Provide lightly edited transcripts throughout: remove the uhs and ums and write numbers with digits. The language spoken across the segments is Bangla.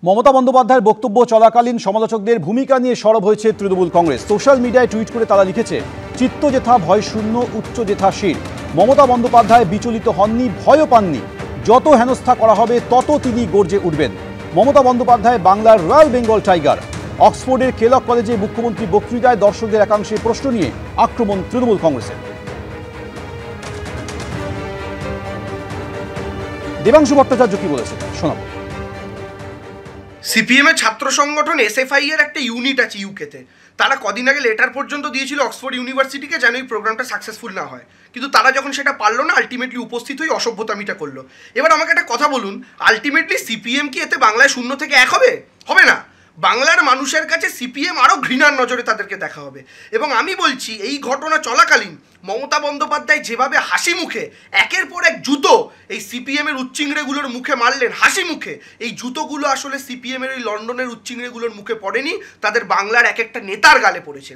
মমতা বন্দ্যোপাধ্যায়ের বক্তব্য চলাকালীন সমালোচকদের ভূমিকা নিয়ে সরব হয়েছে তৃণমূল কংগ্রেস। সোশ্যাল মিডিয়ায় টুইট করে তারা লিখেছে, চিত্ত যেথা ভয় শূন্য, উচ্চ যেথা শির। মমতা বন্দ্যোপাধ্যায় বিচলিত হননি, ভয়ও পাননি। যত হেনস্থা করা হবে তত তিনি গর্জে উঠবেন। মমতা বন্দ্যোপাধ্যায় বাংলার রয়্যাল বেঙ্গল টাইগার। অক্সফোর্ডের কেলক কলেজে মুখ্যমন্ত্রী বক্তৃতায় দর্শকদের একাংশের প্রশ্ন নিয়ে আক্রমণ তৃণমূল কংগ্রেসের। দেবাংশু ভট্টাচার্য কি বলেছেন শোনাবো। সিপিএম এর ছাত্র সংগঠন এসএফআই এর একটা ইউনিট আছে ইউকেতে। তারা কদিন আগে লেটার পর্যন্ত দিয়েছিল অক্সফোর্ড ইউনিভার্সিটিকে যেন এই প্রোগ্রামটা সাকসেসফুল না হয়, কিন্তু তারা যখন সেটা পারলো না, আলটিমেটলি উপস্থিত হয়ে অসভ্যতামিটা করলো। এবার আমাকে একটা কথা বলুন, আলটিমেটলি সিপিএম কি এতে বাংলায় 0 থেকে 1 হবে? হবে না। বাংলার মানুষের কাছে সিপিএম আরও ঘৃণার নজরে তাদেরকে দেখা হবে। এবং আমি বলছি, এই ঘটনা চলাকালীন মমতা বন্দ্যোপাধ্যায় যেভাবে হাসি মুখে একের পর এক জুতো এই সিপিএমের উচ্চিংড়েগুলোর মুখে মারলেন, হাসি মুখে, এই জুতোগুলো আসলে সিপিএমের ওই লন্ডনের উচ্চিংড়েগুলোর মুখে পড়েনি, তাদের বাংলার এক একটা নেতার গালে পড়েছে।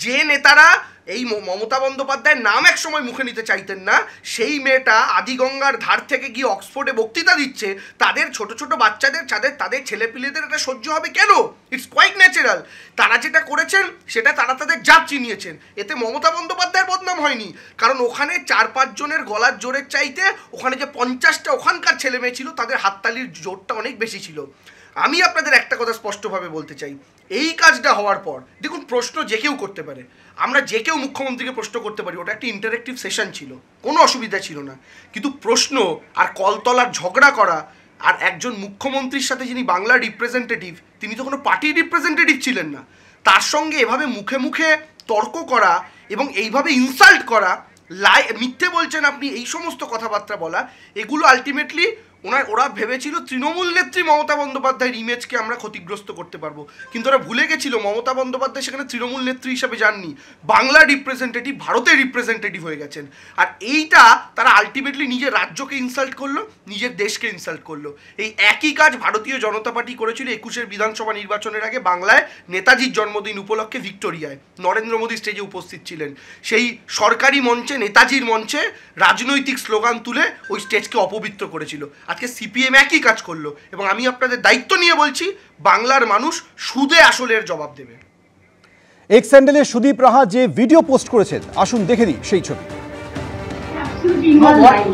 যে নেতারা এই মমতা বন্দ্যোপাধ্যায়ের নাম এক সময় মুখে নিতে চাইতেন না, সেই মেয়েটা আদিগঙ্গার ধার থেকে গিয়ে অক্সফোর্ডে বক্তৃতা দিচ্ছে, তাদের ছোট ছোট বাচ্চাদের তাদের ছেলেপিলেদের এটা সহ্য হবে কেন? It's quite natural. তারা যেটা করেছেন সেটা তারা তাদের জাত চিনিয়েছেন। এতে মমতা বন্দ্যোপাধ্যায়ের বদনাম হয়নি, কারণ ওখানে 4-5 জনের গলার জোরের চাইতে ওখানে যে 50টা ওখানকার ছেলে মেয়ে ছিল তাদের হাততালির জোরটা অনেক বেশি ছিল। আমি আপনাদের একটা কথা স্পষ্টভাবে বলতে চাই, এই কাজটা হওয়ার পর দেখুন, প্রশ্ন যে কেউ করতে পারে, আমরা যে কেউ মুখ্যমন্ত্রীকে প্রশ্ন করতে পারি, ওটা একটা ইন্টারেক্টিভ সেশন ছিল, কোনো অসুবিধা ছিল না। কিন্তু প্রশ্ন আর কলতলার ঝগড়া করা, আর একজন মুখ্যমন্ত্রীর সাথে যিনি বাংলার রিপ্রেজেন্টেটিভ, তিনি তো কোনো পার্টির রিপ্রেজেন্টেটিভ ছিলেন না, তার সঙ্গে এভাবে মুখে মুখে তর্ক করা এবং এইভাবে ইনসাল্ট করা, মিথ্যে বলছেন আপনি, এই সমস্ত কথাবার্তা বলা, এগুলো আলটিমেটলি ওরা ভেবেছিল তৃণমূল নেত্রী মমতা বন্দ্যোপাধ্যায়ের ইমেজকে আমরা ক্ষতিগ্রস্ত করতে পারবো। কিন্তু ওরা ভুলে গেছিল মমতা বন্দ্যোপাধ্যায় সেখানে তৃণমূল নেত্রী হিসাবে যাননি, বাংলার রিপ্রেজেন্টেটিভ, ভারতের রিপ্রেজেন্টেটিভ হয়ে গেছেন। আর এইটা তারা আলটিমেটলি নিজের রাজ্যকে ইনসাল্ট করলো, নিজের দেশকে ইনসাল্ট করলো। এই একই কাজ ভারতীয় জনতা পার্টি করেছিল 21-এর বিধানসভা নির্বাচনের আগে বাংলায় নেতাজির জন্মদিন উপলক্ষে ভিক্টোরিয়ায়। নরেন্দ্র মোদী স্টেজে উপস্থিত ছিলেন, সেই সরকারি মঞ্চে, নেতাজির মঞ্চে রাজনৈতিক স্লোগান তুলে ওই স্টেজকে অপবিত্র করেছিল। আজকে সিপিএম একই কাজ করলো, এবং আমি আপনাদের দায়িত্ব নিয়ে বলছি, বাংলার মানুষ সুদে আসলের জবাব দেবে। এক্স হ্যান্ডেলে সুদীপ রাহা যে ভিডিও পোস্ট করেছেন, আসুন দেখে নিই সেই ছবি।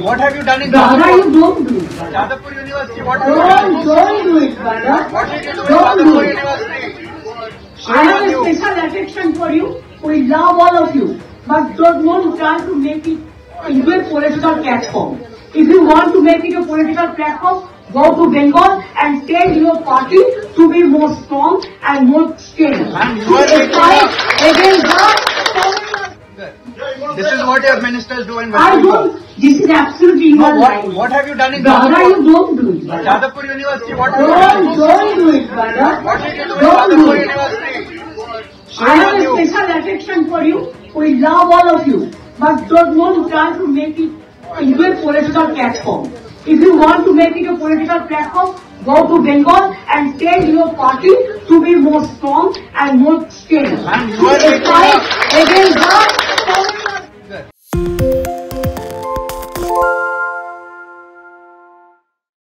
What have you done in Jadavpur? You don't do it, Jadavpur University. Don't do it, brother. What did you do in Jadavpur University? I have a special affection for you. We love all of you, but don't try to make it into a political platform. If you want to make it a political platform, go to Bengal and tell your party to be more strong and more stable. This is what your ministers do in West Bengal. This is absolutely not right. What have you done in Jadavpur? You don't do it, brother. Jadavpur University. Don't do it, brother. What did you do in Jadavpur University? I have a special affection for you. We love all of you, but don't try to make it into a political platform. If you want to make it a political platform, go to Bengal and tell your party to be more strong and more stable. Against that,